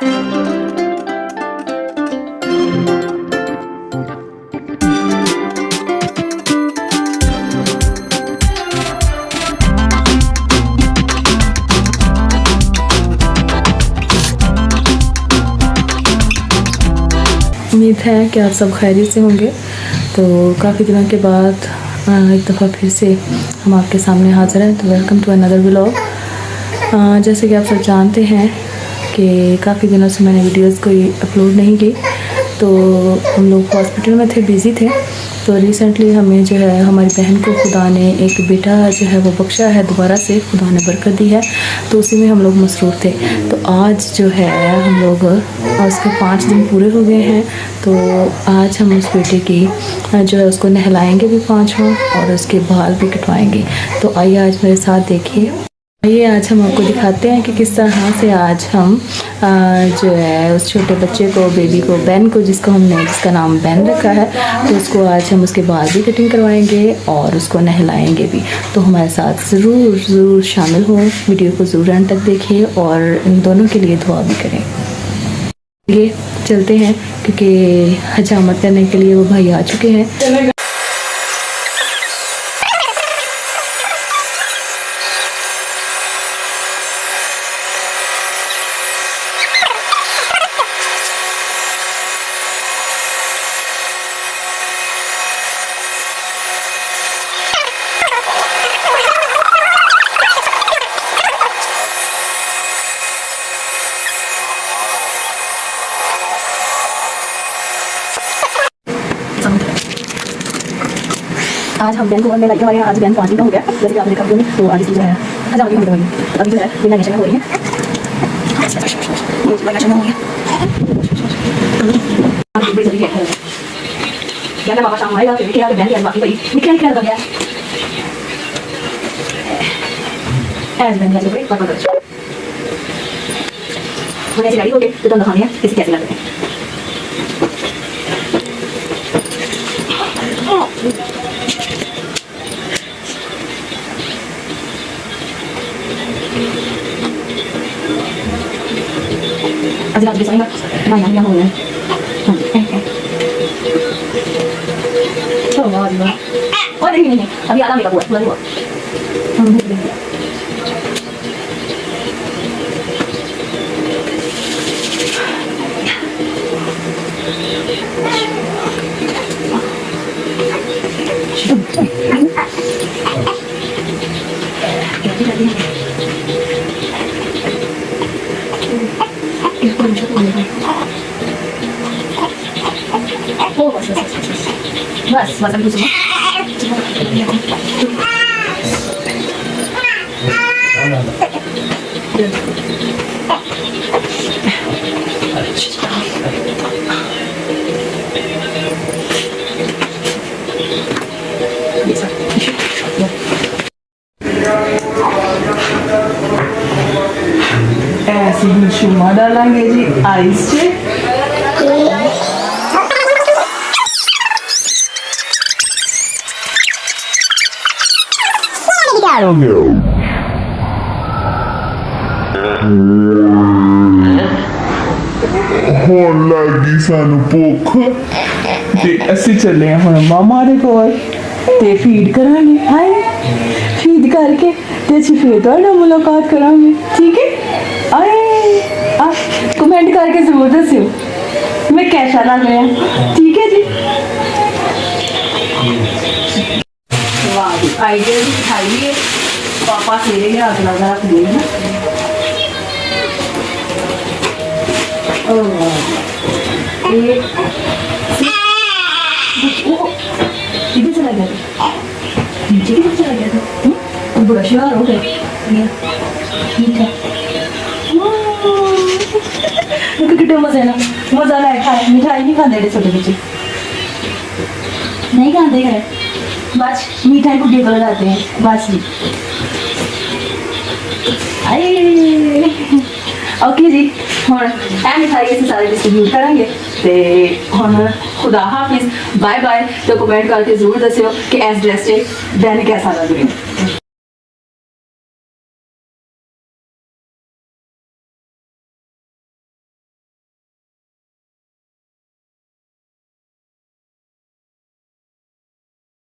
उम्मीद है कि आप सब खैरियत से होंगे। तो काफ़ी दिनों के बाद एक दफ़ा फिर से हम आपके सामने हाज़िर हैं। तो वेलकम टू अनदर व्लॉग। जैसे कि आप सब जानते हैं कि काफ़ी दिनों से मैंने वीडियोस कोई अपलोड नहीं की, तो हम लोग हॉस्पिटल में थे, बिज़ी थे। तो रिसेंटली हमें जो है हमारी बहन को खुदा ने एक बेटा जो है वो बख्शा है, दोबारा से खुदा ने बरकत दी है, तो उसी में हम लोग मसरूफ़ थे। तो आज जो है हम लोग उसके 5 दिन पूरे हो गए हैं। तो आज हम उस बेटे की जो है उसको नहलाएंगे भी 5वां और उसके बाल भी कटवाएंगे। तो आइए आज मेरे साथ देखिए। ये आज हम आपको दिखाते हैं कि किस तरह से आज हम जो है उस छोटे बच्चे को, बेबी को, बेन को, जिसका नाम बेन रखा है, तो उसको आज हम उसके बाल भी कटिंग करवाएंगे और उसको नहलाएंगे भी। तो हमारे साथ ज़रूर शामिल हों, वीडियो को ज़रूर अंत तक देखिए और इन दोनों के लिए दुआ भी करें। ये चलते हैं क्योंकि हजामत करने के लिए वो भाई आ चुके हैं। आज हम बैंक में लगे हुए हैं। आज बैंक 5 दिन हो गया, जैसे कि आपने देखा होगा। तो आज की जो है हज़ार की होगी, अभी जो है बिना नेशन हो रही है, क्या बाबा शाम आएगा फिर क्या बैंक बाकी भाई निकल क्या कर गया एज बैंक जैसे कोई पता कर मैंने ऐसी गाड़ी हो गई तो तुम दिखानी है किसी कैसे लगते हैं। आज रात के ना यहाँ हो गया और नहीं अभी आधा मेकअप हुआ पूरा हुआ। बस अभी कुछ ऐसे ही शुमा डालेंगे जी आइस से। ਹੁਣ ਲੱਗੀ ਸਾਨੂੰ ਭੁੱਖ ਤੇ ਅਸੀਂ ਚੱਲੇ ਹਾਂ ਹੁਣ ਮਾਮਾ ਦੇ ਕੋਲ ਤੇ ਫੀਡ ਕਰਾਂਗੇ। ਹਾਏ ਫੀਡ ਕਰਕੇ ਤੇ ਅਸੀਂ ਫਿਰ ਤੁਹਾਡਾ ਮੁਲਾਕਾਤ ਕਰਾਂਗੇ, ਠੀਕ ਹੈ। ਆਏ ਆ ਕਮੈਂਟ ਕਰਕੇ ਜ਼ਰੂਰ ਦੱਸਿਓ मैं कैसा लग रहा है, ठीक है जी। वाह आइडिया भी दिखाइए पापा से हाथ लगा रख दिए ना। इधर चला गया था, नीचे किधर चला गया था, बड़ा शिकार हो गया। ठीक है कितने मजे ना मजा लाए खाए। मिठाई नहीं खाते छोटे बच्चे, नहीं खाते हैं, बस मिठाई को टेबल लगाते हैं बस जी। आए ओके जी हम ए मिठाई ऐसे सारे डिस्ट्रीब्यूट करेंगे तो हम खुदा हाफिज बाय बाय। तो कमेंट करके जरूर दसियो कि इस ड्रेस से बैन कैसा लग रहा है।